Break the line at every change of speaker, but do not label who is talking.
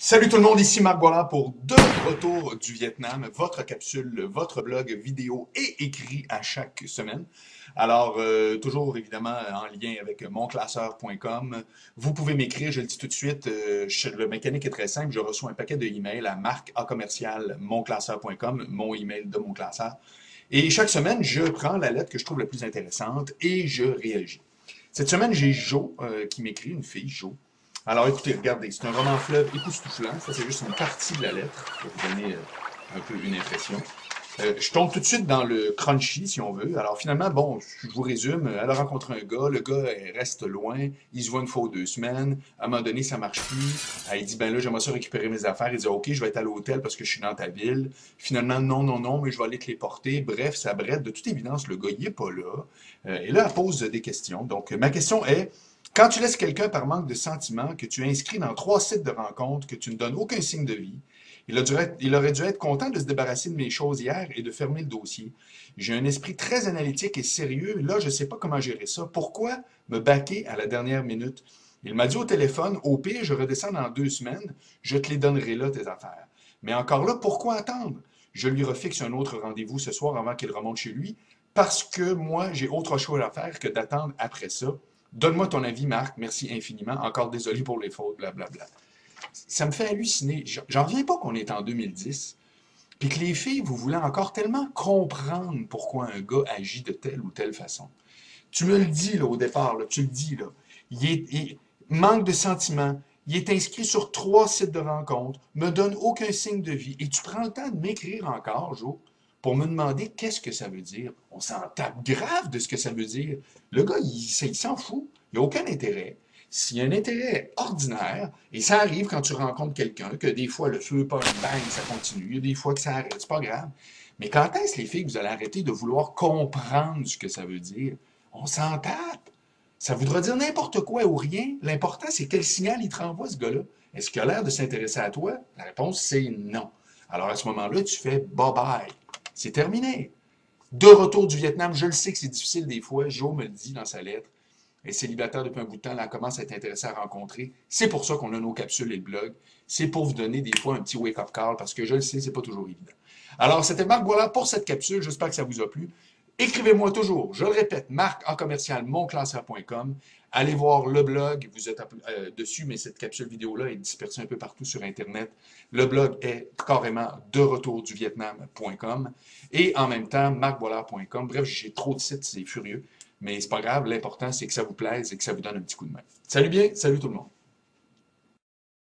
Salut tout le monde, ici Marc Boilard pour De Retour du Vietnam, votre capsule, votre blog vidéo et écrit à chaque semaine. Alors, toujours évidemment en lien avec monclasseur.com. Vous pouvez m'écrire, je le dis tout de suite, le mécanique est très simple, je reçois un paquet de emails à marc@monclasseur.com, mon email de mon classeur. Et chaque semaine, je prends la lettre que je trouve la plus intéressante et je réagis. Cette semaine, j'ai Jo qui m'écrit, une fille, Jo. Alors écoutez, regardez, c'est un roman fleuve époustouflant. Ça, c'est juste une partie de la lettre pour vous donner un peu une impression. Je tombe tout de suite dans le crunchy, si on veut. Alors finalement, bon, je vous résume. Elle a rencontré un gars. Le gars reste loin. Il se voit une fois ou 2 semaines. À un moment donné, ça marche plus. Elle dit, ben là, j'aimerais ça récupérer mes affaires. Il dit, OK, je vais être à l'hôtel parce que je suis dans ta ville. Finalement, non, non, non, mais je vais aller te les porter. Bref, ça brette. De toute évidence, le gars, il est pas là. Et là, elle pose des questions. Donc, ma question est, quand tu laisses quelqu'un par manque de sentiments, que tu inscris dans 3 sites de rencontres, que tu ne donnes aucun signe de vie, il aurait dû être content de se débarrasser de mes choses hier et de fermer le dossier. J'ai un esprit très analytique et sérieux. Là, je ne sais pas comment gérer ça. Pourquoi me baquer à la dernière minute? Il m'a dit au téléphone, au pire, je redescends dans 2 semaines, je te les donnerai là, tes affaires. Mais encore là, pourquoi attendre? Je lui refixe un autre rendez-vous ce soir avant qu'il remonte chez lui, parce que moi, j'ai autre chose à faire que d'attendre après ça. Donne-moi ton avis, Marc. Merci infiniment. Encore désolé pour les fautes, blablabla. Ça me fait halluciner. J'en reviens pas qu'on est en 2010. Puis que les filles, vous voulez encore tellement comprendre pourquoi un gars agit de telle ou telle façon. Tu me le dis là, au départ, là, tu le dis là. Il manque de sentiments. Il est inscrit sur 3 sites de rencontres, me donne aucun signe de vie. Et tu prends le temps de m'écrire encore, Jo, pour me demander qu'est-ce que ça veut dire. On s'en tape grave de ce que ça veut dire. Le gars, il s'en fout. Il n'y a aucun intérêt. S'il y a un intérêt ordinaire, et ça arrive quand tu rencontres quelqu'un, que des fois le feu pogne, bang, ça continue, il y a des fois que ça arrête, c'est pas grave. Mais quand est-ce, les filles, que vous allez arrêter de vouloir comprendre ce que ça veut dire? On s'en tape. Ça voudra dire n'importe quoi ou rien. L'important, c'est quel signal il te renvoie, ce gars-là. Est-ce qu'il a l'air de s'intéresser à toi? La réponse, c'est non. Alors à ce moment-là, tu fais bye-bye. C'est terminé. De retour du Vietnam, je le sais que c'est difficile des fois. Jo me le dit dans sa lettre. Elle est célibataire depuis un bout de temps, là, elle commence à être intéressée à rencontrer. C'est pour ça qu'on a nos capsules et le blog. C'est pour vous donner des fois un petit wake-up call, parce que je le sais, c'est pas toujours évident. Alors, c'était Marc Boilard pour cette capsule. J'espère que ça vous a plu. Écrivez-moi toujours, je le répète, marc@monclasseur.com. Allez voir le blog, vous êtes dessus, mais cette capsule vidéo-là est dispersée un peu partout sur Internet. Le blog est carrément deretourduvietnam.com et en même temps, marcboilard.com. Bref, j'ai trop de sites, c'est furieux. Mais c'est pas grave, l'important c'est que ça vous plaise et que ça vous donne un petit coup de main. Salut bien, salut tout le monde.